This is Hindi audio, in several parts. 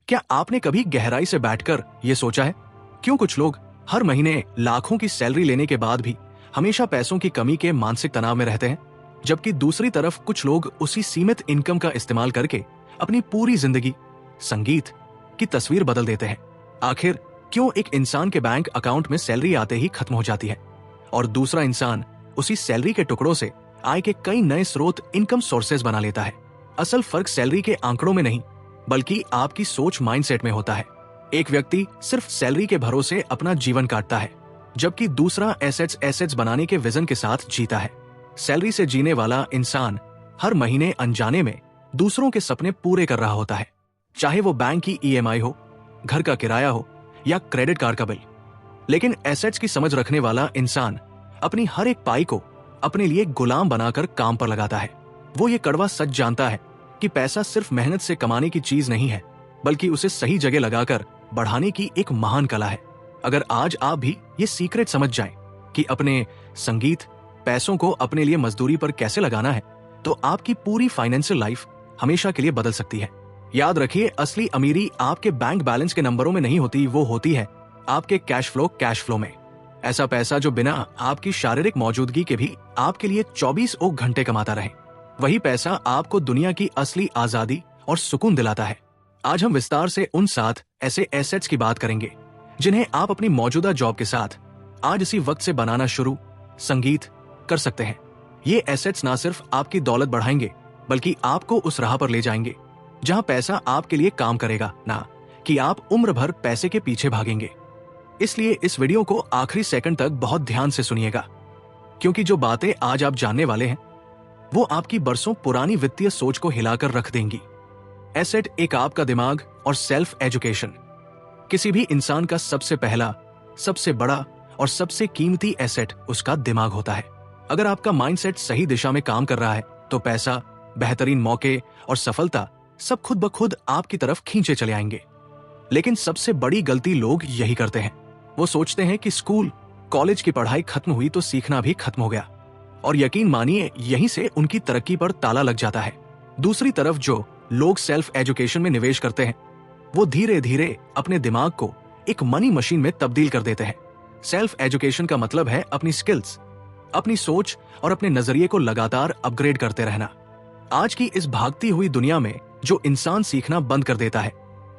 क्या आपने कभी गहराई से बैठकर यह सोचा है क्यों कुछ लोग हर महीने लाखों की सैलरी लेने के बाद भी हमेशा पैसों की कमी के मानसिक तनाव में रहते हैं, जबकि दूसरी तरफ कुछ लोग उसी सीमित इनकम का इस्तेमाल करके अपनी पूरी जिंदगी संगीत की तस्वीर बदल देते हैं। आखिर क्यों एक इंसान के बैंक अकाउंट में सैलरी आते ही खत्म हो जाती है और दूसरा इंसान उसी सैलरी के टुकड़ों से आय के कई नए स्रोत इनकम सोर्सेज बना लेता है? असल फर्क सैलरी के आंकड़ों में नहीं बल्कि आपकी सोच माइंडसेट में होता है। एक व्यक्ति सिर्फ सैलरी के भरोसे अपना जीवन काटता है, जबकि दूसरा एसेट्स बनाने के विजन के साथ जीता है। सैलरी से जीने वाला इंसान हर महीने अनजाने में दूसरों के सपने पूरे कर रहा होता है, चाहे वो बैंक की ईएमआई हो, घर का किराया हो या क्रेडिट कार्ड का बिल। लेकिन एसेट्स की समझ रखने वाला इंसान अपनी हर एक पाई को अपने लिए गुलाम बनाकर काम पर लगाता है। वो ये कड़वा सच जानता है कि पैसा सिर्फ मेहनत से कमाने की चीज नहीं है, बल्कि उसे सही जगह लगाकर बढ़ाने की एक महान कला है। अगर आज आप भी ये सीक्रेट समझ जाएं कि अपने संगीत पैसों को अपने लिए मजदूरी पर कैसे लगाना है, तो आपकी पूरी फाइनेंशियल लाइफ हमेशा के लिए बदल सकती है। याद रखिए, असली अमीरी आपके बैंक बैलेंस के नंबरों में नहीं होती, वो होती है आपके कैश फ्लो में। ऐसा पैसा जो बिना आपकी शारीरिक मौजूदगी के भी आपके लिए 24 घंटे कमाता रहे। वही पैसा आपको दुनिया की असली आजादी और सुकून दिलाता है। आज हम विस्तार से उन 7 ऐसे एसेट्स की बात करेंगे जिन्हें आप अपनी मौजूदा जॉब के साथ आज इसी वक्त से बनाना शुरू संगीत कर सकते हैं। ये एसेट्स ना सिर्फ आपकी दौलत बढ़ाएंगे बल्कि आपको उस राह पर ले जाएंगे जहां पैसा आपके लिए काम करेगा, ना कि आप उम्र भर पैसे के पीछे भागेंगे। इसलिए इस वीडियो को आखिरी सेकंड तक बहुत ध्यान से सुनिएगा, क्योंकि जो बातें आज आप जानने वाले हैं वो आपकी बरसों पुरानी वित्तीय सोच को हिलाकर रख देंगी। एसेट एक आपका दिमाग और सेल्फ एजुकेशन। किसी भी इंसान का सबसे पहला, सबसे बड़ा और सबसे कीमती एसेट उसका दिमाग होता है। अगर आपका माइंडसेट सही दिशा में काम कर रहा है तो पैसा, बेहतरीन मौके और सफलता सब खुद ब खुद आपकी तरफ खींचे चले आएंगे। लेकिन सबसे बड़ी गलती लोग यही करते हैं, वो सोचते हैं कि स्कूल कॉलेज की पढ़ाई खत्म हुई तो सीखना भी खत्म हो गया, और यकीन मानिए यहीं से उनकी तरक्की पर ताला लग जाता है। दूसरी तरफ जो लोग सेल्फ एजुकेशन में निवेश करते हैं वो धीरे धीरे अपने दिमाग को एक मनी मशीन में तब्दील कर देते हैं। सेल्फ एजुकेशन का मतलब है अपनी स्किल्स, अपनी सोच और अपने नजरिए को लगातार अपग्रेड करते रहना। आज की इस भागती हुई दुनिया में जो इंसान सीखना बंद कर देता है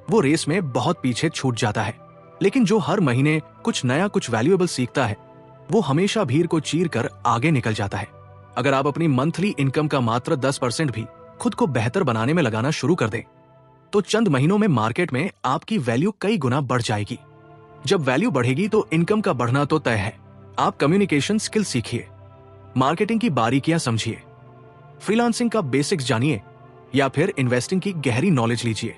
वो रेस में बहुत पीछे छूट जाता है, लेकिन जो हर महीने कुछ नया, कुछ वैल्यूएबल सीखता है वो हमेशा भीड़ को चीर कर आगे निकल जाता है। अगर आप अपनी मंथली इनकम का मात्र 10% भी खुद को बेहतर बनाने में लगाना शुरू कर दें तो चंद महीनों में मार्केट में आपकी वैल्यू कई गुना बढ़ जाएगी। जब वैल्यू बढ़ेगी तो इनकम का बढ़ना तो तय है। आप कम्युनिकेशन स्किल सीखिए, मार्केटिंग की बारीकियां समझिए, फ्रीलांसिंग का बेसिक्स जानिए या फिर इन्वेस्टिंग की गहरी नॉलेज लीजिए।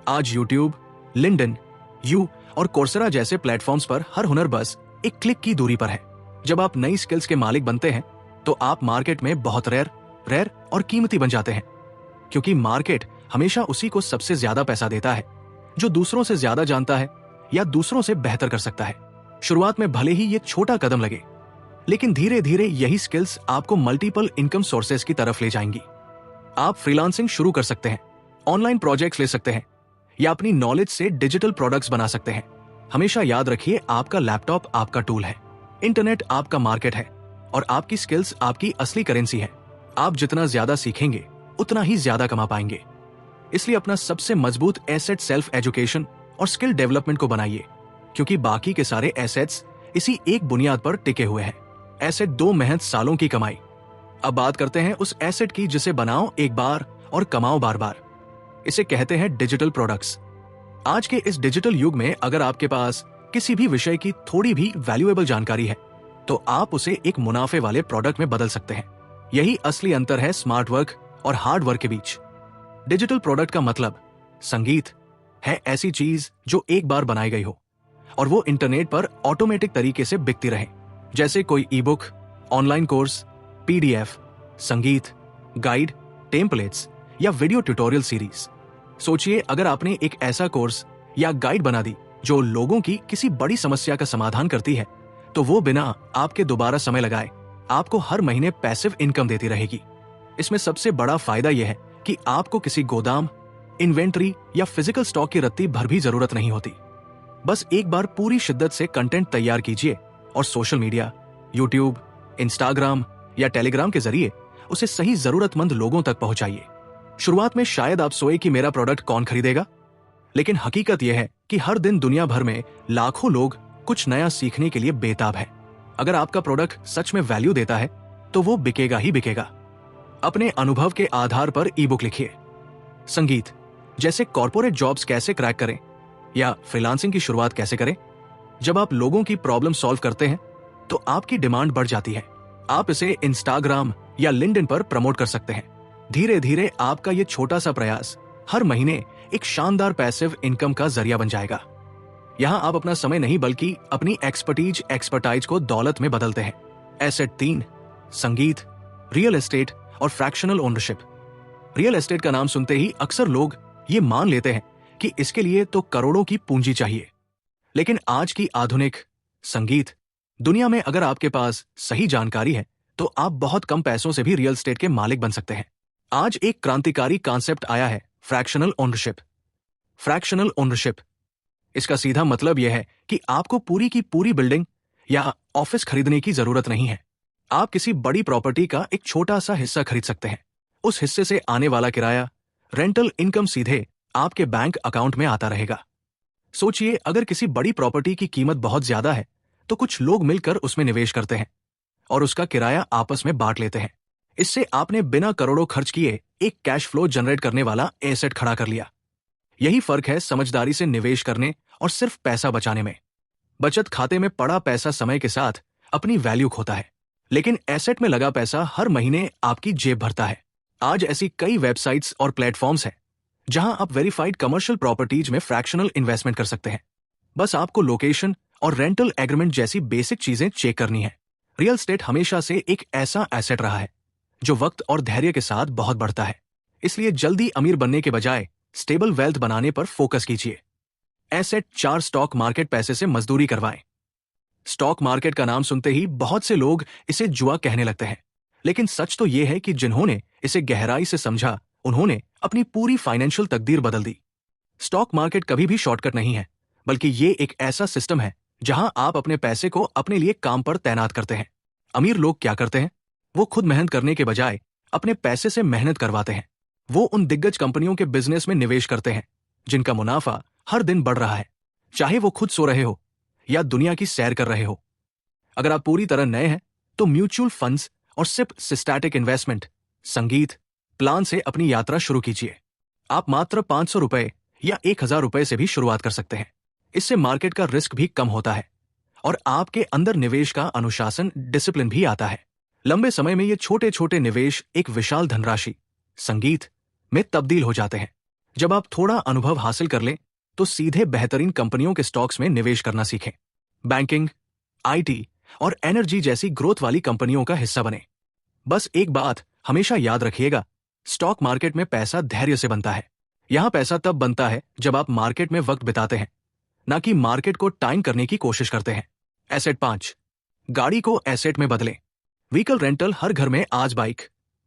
आज यूट्यूब, लिंक्डइन, यू और कोर्सेरा जैसे प्लेटफॉर्म्स पर हर हुनर बस एक क्लिक की दूरी पर है। जब आप नई स्किल्स के मालिक बनते हैं तो आप मार्केट में बहुत रेयर और कीमती बन जाते हैं, क्योंकि मार्केट हमेशा उसी को सबसे ज्यादा पैसा देता है जो दूसरों से ज्यादा जानता है या दूसरों से बेहतर कर सकता है। शुरुआत में भले ही ये छोटा कदम लगे, लेकिन धीरे धीरे यही स्किल्स आपको मल्टीपल इनकम सोर्सेज की तरफ ले जाएंगी। आप फ्रीलांसिंग शुरू कर सकते हैं, ऑनलाइन प्रोजेक्ट्स ले सकते हैं या अपनी नॉलेज से डिजिटल प्रोडक्ट्स बना सकते हैं। हमेशा याद रखिए, आपका लैपटॉप आपका टूल है, इंटरनेट आपका मार्केट है और आपकी स्किल्स आपकी असली करेंसी है। आप जितना ज्यादा सीखेंगे उतना ही ज्यादा कमा पाएंगे। इसलिए अपना सबसे मजबूत एसेट सेल्फ एजुकेशन और स्किल डेवलपमेंट को बनाइए, क्योंकि बाकी के सारे एसेट्स इसी एक बुनियाद पर टिके हुए हैं। एसेट 2 मेहनत सालों की कमाई। अब बात करते हैं उस एसेट की जिसे बनाओ एक बार और कमाओ बार बार। इसे कहते हैं डिजिटल प्रोडक्ट्स। आज के इस डिजिटल युग में अगर आपके पास किसी भी विषय की थोड़ी भी वैल्यूएबल जानकारी है तो आप उसे एक मुनाफे वाले प्रोडक्ट में बदल सकते हैं। यही असली अंतर है स्मार्ट वर्क और हार्ड वर्क के बीच। डिजिटल प्रोडक्ट का मतलब संगीत है ऐसी चीज जो एक बार बनाई गई हो और वो इंटरनेट पर ऑटोमेटिक तरीके से बिकती रहे, जैसे कोई ई बुक, ऑनलाइन कोर्स, पीडीएफ, संगीत, गाइड, टेम्पलेट्स या वीडियो ट्यूटोरियल सीरीज। सोचिए, अगर आपने एक ऐसा कोर्स या गाइड बना दी जो लोगों की किसी बड़ी समस्या का समाधान करती है, तो वो बिना आपके दोबारा समय लगाए आपको हर महीने पैसिव इनकम देती रहेगी। इसमें सबसे बड़ा फायदा यह है कि आपको किसी गोदाम इन्वेंट्री या फिजिकल स्टॉक की रत्ती भर भी जरूरत नहीं होती। बस एक बार पूरी शिद्दत से कंटेंट तैयार कीजिए और सोशल मीडिया, यूट्यूब, इंस्टाग्राम या टेलीग्राम के जरिए उसे सही जरूरतमंद लोगों तक पहुंचाइए। शुरुआत में शायद आप सोए कि मेरा प्रोडक्ट कौन खरीदेगा, लेकिन हकीकत यह है कि हर दिन दुनिया भर में लाखों लोग कुछ नया सीखने के लिए बेताब है। अगर आपका प्रोडक्ट सच में वैल्यू देता है तो वो बिकेगा ही बिकेगा। अपने अनुभव के आधार पर ई बुक लिखिए। संगीत, जैसे कॉर्पोरेट जॉब्स कैसे क्रैक करें या फ्रीलांसिंग की शुरुआत कैसे करें। जब आप लोगों की प्रॉब्लम सॉल्व करते हैं तो आपकी डिमांड बढ़ जाती है। आप इसे इंस्टाग्राम या लिंक्डइन पर प्रमोट कर सकते हैं। धीरे धीरे आपका ये छोटा सा प्रयास हर महीने एक शानदार पैसिव इनकम का जरिया बन जाएगा। यहां आप अपना समय नहीं बल्कि अपनी एक्सपर्टाइज को दौलत में बदलते हैं। एसेट 3, संगीत, रियल एस्टेट और फ्रैक्शनल ओनरशिप। रियल एस्टेट का नाम सुनते ही अक्सर लोग ये मान लेते हैं कि इसके लिए तो करोड़ों की पूंजी चाहिए, लेकिन आज की आधुनिक संगीत दुनिया में अगर आपके पास सही जानकारी है तो आप बहुत कम पैसों से भी रियल एस्टेट के मालिक बन सकते हैं। आज एक क्रांतिकारी कॉन्सेप्ट आया है, फ्रैक्शनल ओनरशिप। फ्रैक्शनल ओनरशिप, इसका सीधा मतलब यह है कि आपको पूरी की पूरी बिल्डिंग या ऑफिस खरीदने की जरूरत नहीं है। आप किसी बड़ी प्रॉपर्टी का एक छोटा सा हिस्सा खरीद सकते हैं। उस हिस्से से आने वाला किराया, रेंटल इनकम सीधे आपके बैंक अकाउंट में आता रहेगा। सोचिए, अगर किसी बड़ी प्रॉपर्टी की कीमत बहुत ज्यादा है तो कुछ लोग मिलकर उसमें निवेश करते हैं और उसका किराया आपस में बांट लेते हैं। इससे आपने बिना करोड़ों खर्च किए एक कैश फ्लो जनरेट करने वाला एसेट खड़ा कर लिया। यही फर्क है समझदारी से निवेश करने और सिर्फ पैसा बचाने में। बचत खाते में पड़ा पैसा समय के साथ अपनी वैल्यू खोता है, लेकिन एसेट में लगा पैसा हर महीने आपकी जेब भरता है। आज ऐसी कई वेबसाइट्स और प्लेटफॉर्म्स हैं जहां आप वेरीफाइड कमर्शियल प्रॉपर्टीज में फ्रैक्शनल इन्वेस्टमेंट कर सकते हैं। बस आपको लोकेशन और रेंटल एग्रीमेंट जैसी बेसिक चीजें चेक करनी है। रियल एस्टेट हमेशा से एक ऐसा एसेट रहा है जो वक्त और धैर्य के साथ बहुत बढ़ता है। इसलिए जल्दी अमीर बनने के बजाय स्टेबल वेल्थ बनाने पर फोकस कीजिए। एसेट 4, स्टॉक मार्केट पैसे से मजदूरी करवाएं। स्टॉक मार्केट का नाम सुनते ही बहुत से लोग इसे जुआ कहने लगते हैं, लेकिन सच तो यह है कि जिन्होंने इसे गहराई से समझा उन्होंने अपनी पूरी फाइनेंशियल तकदीर बदल दी। स्टॉक मार्केट कभी भी शॉर्टकट नहीं है, बल्कि ये एक ऐसा सिस्टम है जहां आप अपने पैसे को अपने लिए काम पर तैनात करते हैं। अमीर लोग क्या करते हैं? वो खुद मेहनत करने के बजाय अपने पैसे से मेहनत करवाते हैं। वो उन दिग्गज कंपनियों के बिजनेस में निवेश करते हैं जिनका मुनाफा हर दिन बढ़ रहा है, चाहे वो खुद सो रहे हो या दुनिया की सैर कर रहे हो। अगर आप पूरी तरह नए हैं तो म्यूचुअल फंड्स और सिस्टैटिक इन्वेस्टमेंट, संगीत प्लान से अपनी यात्रा शुरू कीजिए। आप मात्र 500 रुपए या 1000 रुपए से भी शुरुआत कर सकते हैं। इससे मार्केट का रिस्क भी कम होता है और आपके अंदर निवेश का अनुशासन, डिसिप्लिन भी आता है। लंबे समय में ये छोटे छोटे निवेश एक विशाल धनराशि, संगीत में तब्दील हो जाते हैं। जब आप थोड़ा अनुभव हासिल कर लें तो सीधे बेहतरीन कंपनियों के स्टॉक्स में निवेश करना सीखें। बैंकिंग, आईटी और एनर्जी जैसी ग्रोथ वाली कंपनियों का हिस्सा बने। बस एक बात हमेशा याद रखिएगा, स्टॉक मार्केट में पैसा धैर्य से बनता है। यहां पैसा तब बनता है जब आप मार्केट में वक्त बिताते हैं, ना कि मार्केट को टाइम करने की कोशिश करते हैं। एसेट 5, गाड़ी को एसेट में बदलें। व्हीकल रेंटल हर घर में आज बाइक,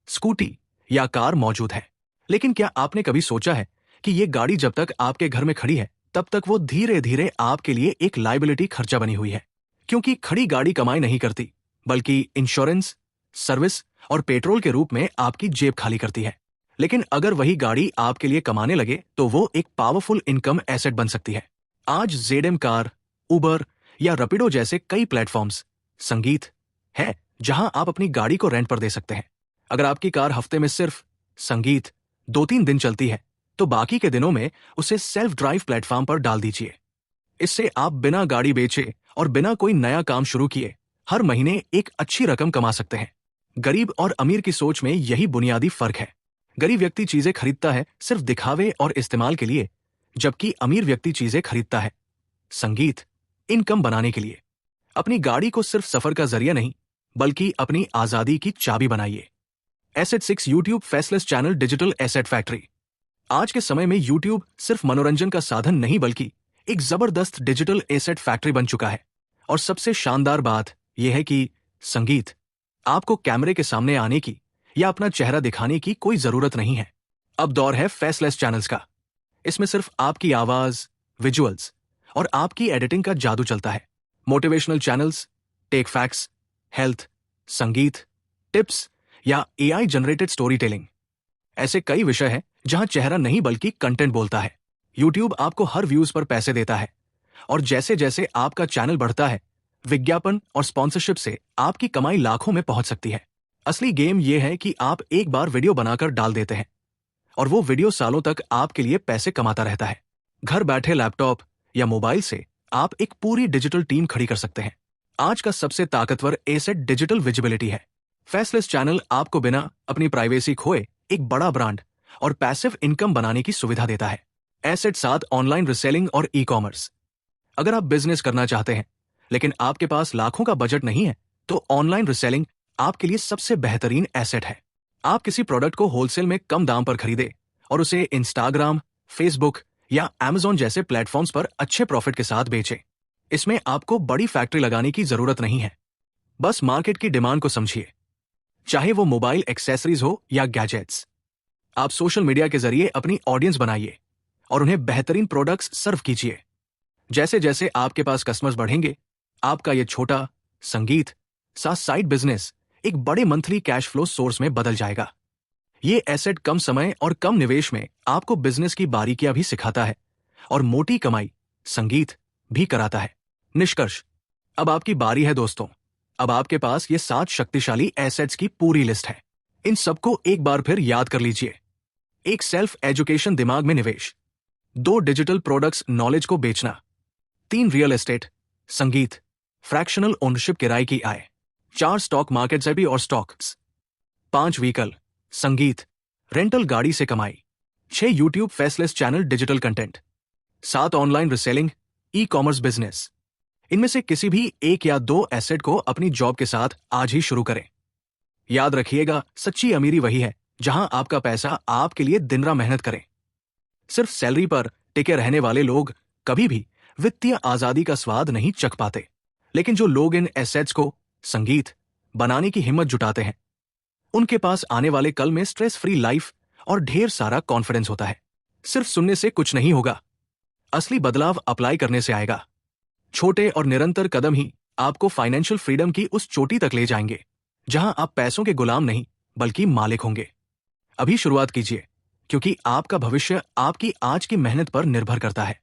स्कूटी या कार मौजूद है, लेकिन क्या आपने कभी सोचा है कि ये गाड़ी जब तक आपके घर में खड़ी है तब तक वो धीरे धीरे आपके लिए एक लायबिलिटी खर्चा बनी हुई है? क्योंकि खड़ी गाड़ी कमाई नहीं करती, बल्कि इंश्योरेंस, सर्विस और पेट्रोल के रूप में आपकी जेब खाली करती है। लेकिन अगर वही गाड़ी आपके लिए कमाने लगे तो वो एक पावरफुल इनकम एसेट बन सकती है। आज जेडएम कार, उबर या रैपिडो जैसे कई प्लेटफॉर्म्स, संगीत है जहां आप अपनी गाड़ी को रेंट पर दे सकते हैं। अगर आपकी कार हफ्ते में सिर्फ संगीत 2-3 दिन चलती है तो बाकी के दिनों में उसे सेल्फ ड्राइव प्लेटफॉर्म पर डाल दीजिए। इससे आप बिना गाड़ी बेचे और बिना कोई नया काम शुरू किए हर महीने एक अच्छी रकम कमा सकते हैं। गरीब और अमीर की सोच में यही बुनियादी फर्क है। गरीब व्यक्ति चीजें खरीदता है सिर्फ दिखावे और इस्तेमाल के लिए, जबकि अमीर व्यक्ति चीजें खरीदता है संगीत, इनकम बनाने के लिए। अपनी गाड़ी को सिर्फ सफर का जरिया नहीं बल्कि अपनी आजादी की चाबी बनाइए। Asset 6, YouTube faceless channel digital asset factory. आज के समय में यूट्यूब सिर्फ मनोरंजन का साधन नहीं बल्कि एक जबरदस्त डिजिटल एसेट फैक्ट्री बन चुका है। और सबसे शानदार बात यह है कि संगीत, आपको कैमरे के सामने आने की या अपना चेहरा दिखाने की कोई जरूरत नहीं है। अब दौर है फेसलेस चैनल्स का। इसमें सिर्फ आपकी आवाज, विजुअल्स और आपकी एडिटिंग का जादू चलता है। Motivational channels, tech facts, health, संगीत, टिप्स या एआई जनरेटेड स्टोरी टेलिंग, ऐसे कई विषय हैं जहां चेहरा नहीं बल्कि कंटेंट बोलता है। यूट्यूब आपको हर व्यूज पर पैसे देता है और जैसे जैसे आपका चैनल बढ़ता है, विज्ञापन और स्पॉन्सरशिप से आपकी कमाई लाखों में पहुंच सकती है। असली गेम यह है कि आप एक बार वीडियो बनाकर डाल देते हैं और वो वीडियो सालों तक आपके लिए पैसे कमाता रहता है। घर बैठे लैपटॉप या मोबाइल से आप एक पूरी डिजिटल टीम खड़ी कर सकते हैं। आज का सबसे ताकतवर एसेट डिजिटल विजिबिलिटी है। फेसलेस चैनल आपको बिना अपनी प्राइवेसी खोए एक बड़ा ब्रांड और पैसिव इनकम बनाने की सुविधा देता है। एसेट 7, ऑनलाइन रिसेलिंग और ई कॉमर्स। अगर आप बिजनेस करना चाहते हैं लेकिन आपके पास लाखों का बजट नहीं है, तो ऑनलाइन रिसेलिंग आपके लिए सबसे बेहतरीन एसेट है। आप किसी प्रोडक्ट को होलसेल में कम दाम पर खरीदे और उसे इंस्टाग्राम, फेसबुक या अमेज़न जैसे प्लेटफॉर्म्स पर अच्छे प्रॉफिट के साथ बेचें। इसमें आपको बड़ी फैक्ट्री लगाने की जरूरत नहीं है। बस मार्केट की डिमांड को समझिए, चाहे वो मोबाइल एक्सेसरीज हो या गैजेट्स। आप सोशल मीडिया के जरिए अपनी ऑडियंस बनाइए और उन्हें बेहतरीन प्रोडक्ट्स सर्व कीजिए। जैसे जैसे आपके पास कस्टमर्स बढ़ेंगे, आपका ये छोटा संगीत सा साइड बिजनेस एक बड़े मंथली कैश फ्लो सोर्स में बदल जाएगा। ये एसेट कम समय और कम निवेश में आपको बिजनेस की बारीकियां भी सिखाता है और मोटी कमाई, संगीत भी कराता है। निष्कर्ष, अब आपकी बारी है दोस्तों। अब आपके पास ये 7 शक्तिशाली एसेट्स की पूरी लिस्ट है। इन सबको एक बार फिर याद कर लीजिए। 1, सेल्फ एजुकेशन, दिमाग में निवेश। 2, डिजिटल प्रोडक्ट्स, नॉलेज को बेचना। 3, रियल एस्टेट, संगीत, फ्रैक्शनल ओनरशिप, किराए की आय। 4, स्टॉक मार्केट, सेबी और स्टॉक्स। 5, व्हीकल, संगीत, रेंटल गाड़ी से कमाई। 6, YouTube faceless channel, digital content. 7, online reselling, e commerce business. इनमें से किसी भी 1 या 2 एसेट को अपनी जॉब के साथ आज ही शुरू करें। याद रखिएगा, सच्ची अमीरी वही है जहां आपका पैसा आपके लिए दिन रात मेहनत करे। सिर्फ सैलरी पर टिके रहने वाले लोग कभी भी वित्तीय आजादी का स्वाद नहीं चख पाते, लेकिन जो लोग इन एसेट्स को संगीत बनाने की हिम्मत जुटाते हैं, उनके पास आने वाले कल में स्ट्रेस फ्री लाइफ और ढेर सारा कॉन्फिडेंस होता है। सिर्फ सुनने से कुछ नहीं होगा, असली बदलाव अप्लाई करने से आएगा। छोटे और निरंतर कदम ही आपको फाइनेंशियल फ्रीडम की उस चोटी तक ले जाएंगे जहां आप पैसों के गुलाम नहीं बल्कि मालिक होंगे। अभी शुरुआत कीजिए, क्योंकि आपका भविष्य आपकी आज की मेहनत पर निर्भर करता है।